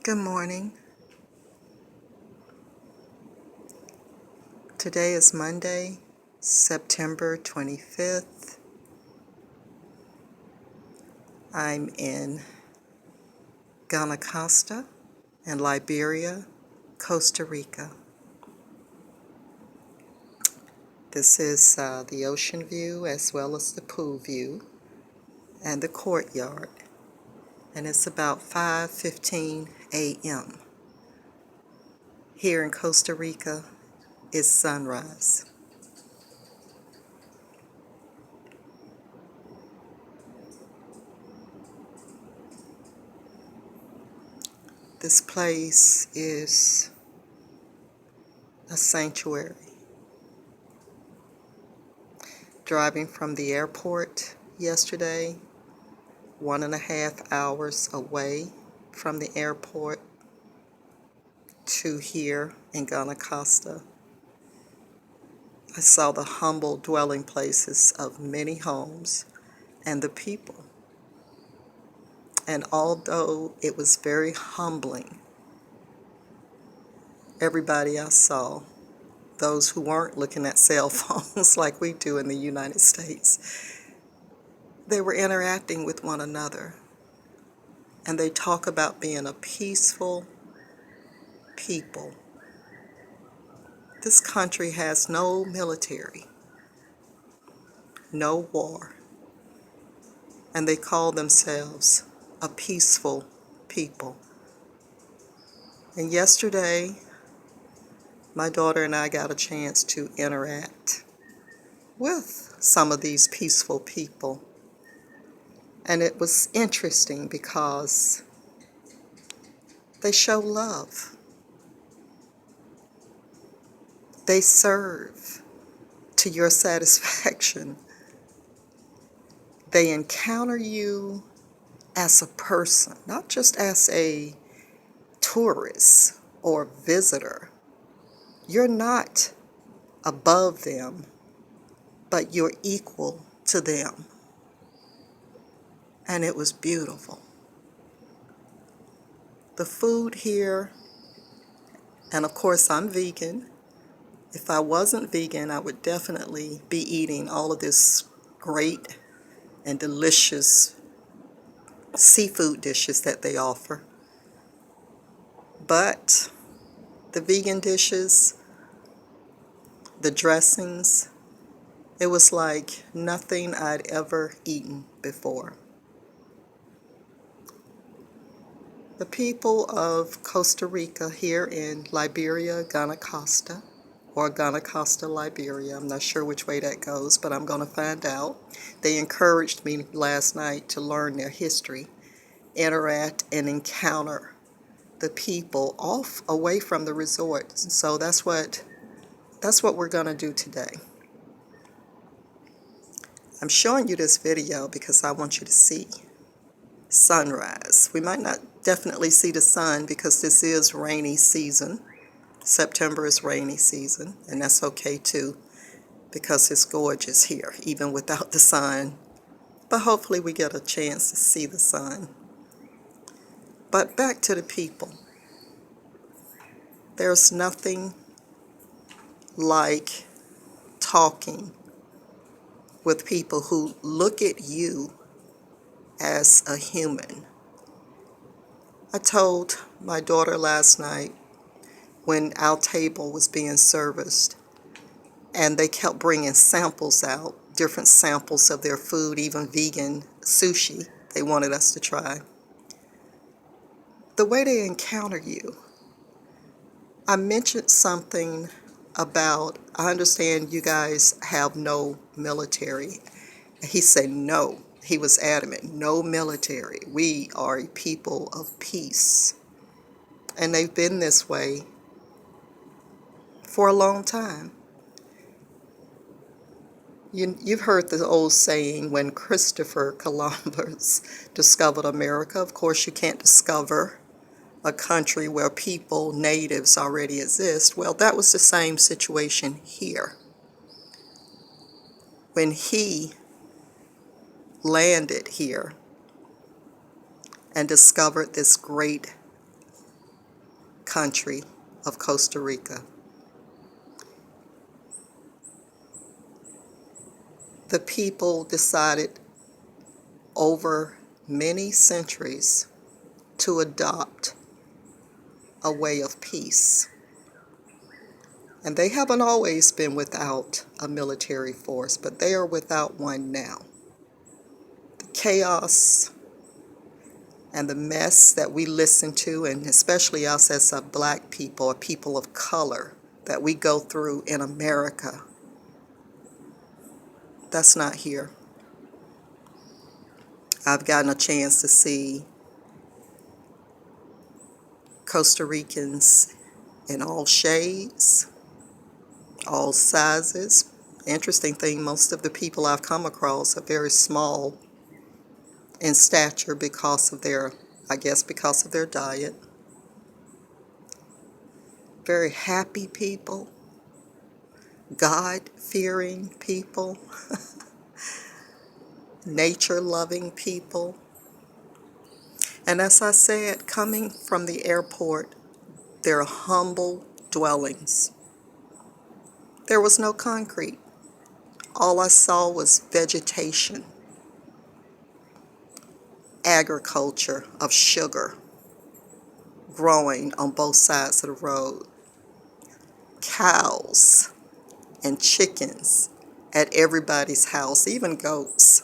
Good morning. Today is Monday, September 25th. I'm in Guanacaste and Liberia, Costa Rica. This is the ocean view as well as the pool view and the courtyard. And it's about 5:15 a.m. Here in Costa Rica, it's sunrise. This place is a sanctuary. Driving from the airport yesterday, 1.5 hours away from the airport to here in Guanacaste, I saw the humble dwelling places of many homes and the people. And although it was very humbling, everybody I saw, those who weren't looking at cell phones like we do in the United States, they were interacting with one another. And they talk about being a peaceful people. This country has no military, no war, and they call themselves a peaceful people. And yesterday, my daughter and I got a chance to interact with some of these peaceful people. And it was interesting because they show love. They serve to your satisfaction. They encounter you as a person, not just as a tourist or visitor. You're not above them, but you're equal to them. And it was beautiful. The food here, and of course I'm vegan. If I wasn't vegan, I would definitely be eating all of this great and delicious seafood dishes that they offer. But the vegan dishes, the dressings, it was like nothing I'd ever eaten before. The people of Costa Rica here in Liberia, Guanacaste, or Guanacaste, Liberia, I'm not sure which way that goes, but I'm going to find out. They encouraged me last night to learn their history, interact and encounter the people off away from the resort. So that's what we're going to do today. I'm showing you this video because I want you to see sunrise. We might not definitely see the sun because this is rainy season. September is rainy season, and that's okay too because it's gorgeous here even without the sun. But hopefully we get a chance to see the sun. But back to the people. There's nothing like talking with people who look at you as a human. I told my daughter last night when our table was being serviced and they kept bringing samples out, different samples of their food, even vegan sushi they wanted us to try. The way they encounter you. I mentioned something about, I understand you guys have no military. He said no. He was adamant, no military. We are a people of peace. And they've been this way for a long time. You've heard the old saying, when Christopher Columbus discovered America, of course you can't discover a country where people, natives, already exist. Well, that was the same situation here. When he landed here and discovered this great country of Costa Rica. The people decided over many centuries to adopt a way of peace. And they haven't always been without a military force, but they are without one now. The chaos and the mess that we listen to, and especially us as a black people, a people of color, that we go through in America, that's not here. I've gotten a chance to see Costa Ricans in all shades, all sizes. Interesting thing, most of the people I've come across are very small in stature because of their, I guess because of their diet. Very happy people, God-fearing people, nature-loving people. And as I said, coming from the airport, they're humble dwellings. There was no concrete. All I saw was vegetation, agriculture of sugar growing on both sides of the road, cows and chickens at everybody's house, even goats.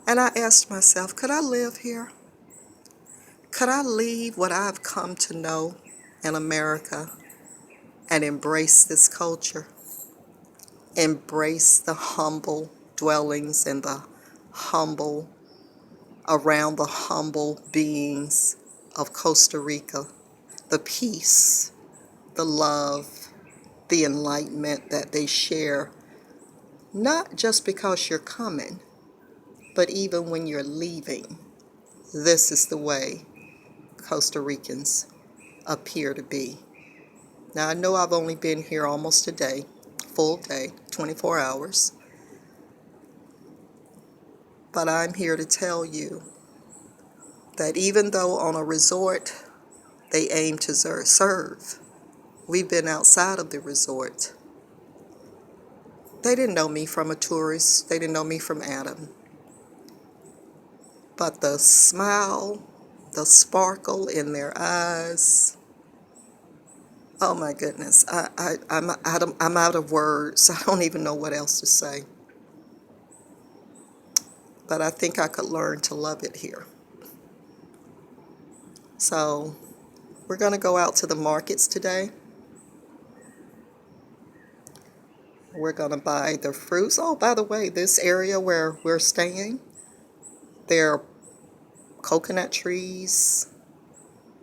And I asked myself, could I live here? Could I leave what I've come to know in America and embrace this culture? Embrace the humble dwellings and the humble, around the humble beings of Costa Rica, the peace, the love, the enlightenment that they share, not just because you're coming, but even when you're leaving. This is the way Costa Ricans appear to be. Now, I know I've only been here almost a day, full day, 24 hours, but I'm here to tell you that even though on a resort they aim to serve, we've been outside of the resort. They didn't know me from a tourist. They didn't know me from Adam. But the smile, the sparkle in their eyes, oh my goodness, I'm out of words. I don't even know what else to say. But I think I could learn to love it here. So we're going to go out to the markets today. We're going to buy the fruits. Oh, by the way, this area where we're staying, there are coconut trees,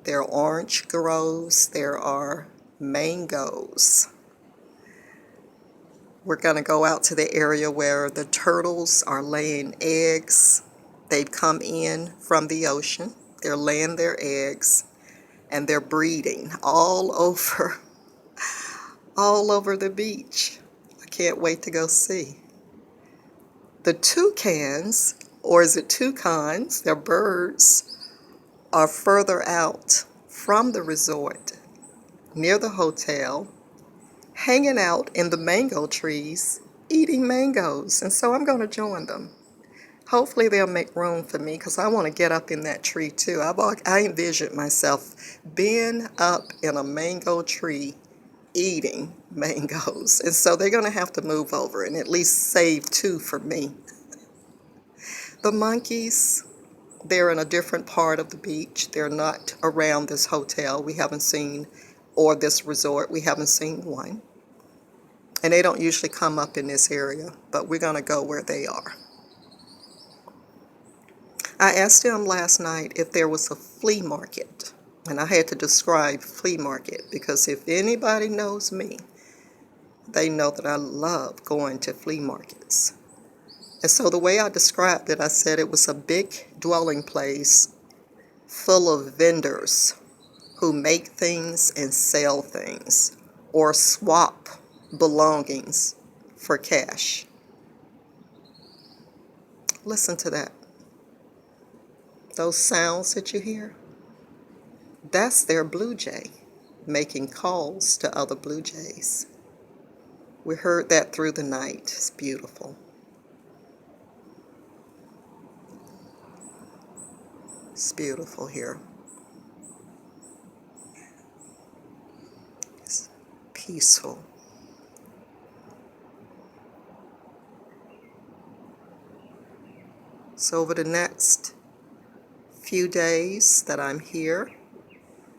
there are orange groves, there are mangoes. We're going to go out to the area where the turtles are laying eggs. They've come in from the ocean. They're laying their eggs and they're breeding all over the beach. I can't wait to go see. The toucans, or is it toucans, they're birds, are further out from the resort, near the hotel, hanging out in the mango trees, eating mangoes. And so I'm going to join them. Hopefully they'll make room for me because I want to get up in that tree too. I envisioned myself being up in a mango tree eating mangoes. And so they're going to have to move over and at least save two for me. The monkeys, they're in a different part of the beach. They're not around this hotel. We haven't seen, or this resort, we haven't seen one. And they don't usually come up in this area, but we're going to go where they are. I asked him last night if there was a flea market, and I had to describe flea market because if anybody knows me, they know that I love going to flea markets. And so the way I described it, I said it was a big dwelling place full of vendors who make things and sell things or swap belongings for cash. Listen to that. Those sounds that you hear, That's their blue jay making calls to other blue jays. We heard that through the night. It's beautiful. It's beautiful here. It's peaceful. So over the next few days that I'm here,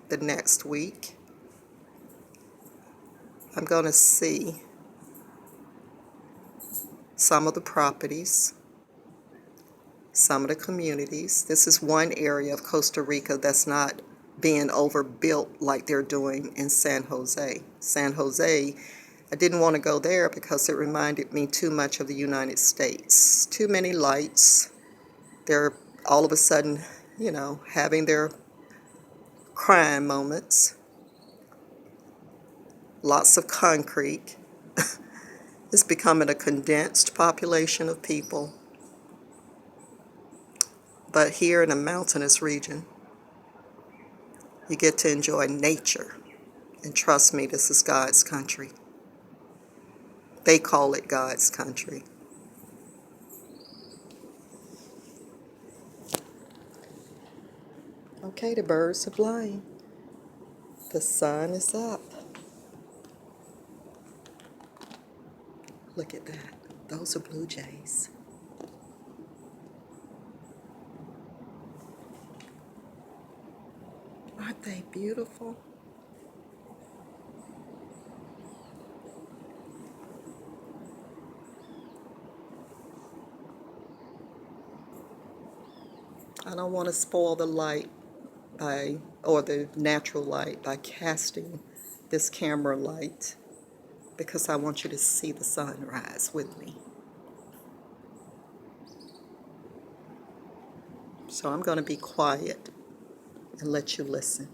the next week, I'm going to see some of the properties, some of the communities. This is one area of Costa Rica that's not being overbuilt like they're doing in San Jose. San Jose, I didn't want to go there because it reminded me too much of the United States. Too many lights. They're all of a sudden, having their crime moments. Lots of concrete. It's becoming a condensed population of people. But here in a mountainous region, you get to enjoy nature. And trust me, this is God's country. They call it God's country. Okay, the birds are flying. The sun is up. Look at that. Those are blue jays. Aren't they beautiful? I don't want to spoil the light or the natural light by casting this camera light because I want you to see the sunrise with me. So I'm going to be quiet and let you listen.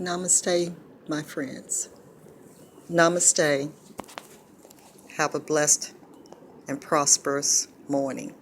Namaste, my friends. Namaste. Have a blessed and prosperous morning.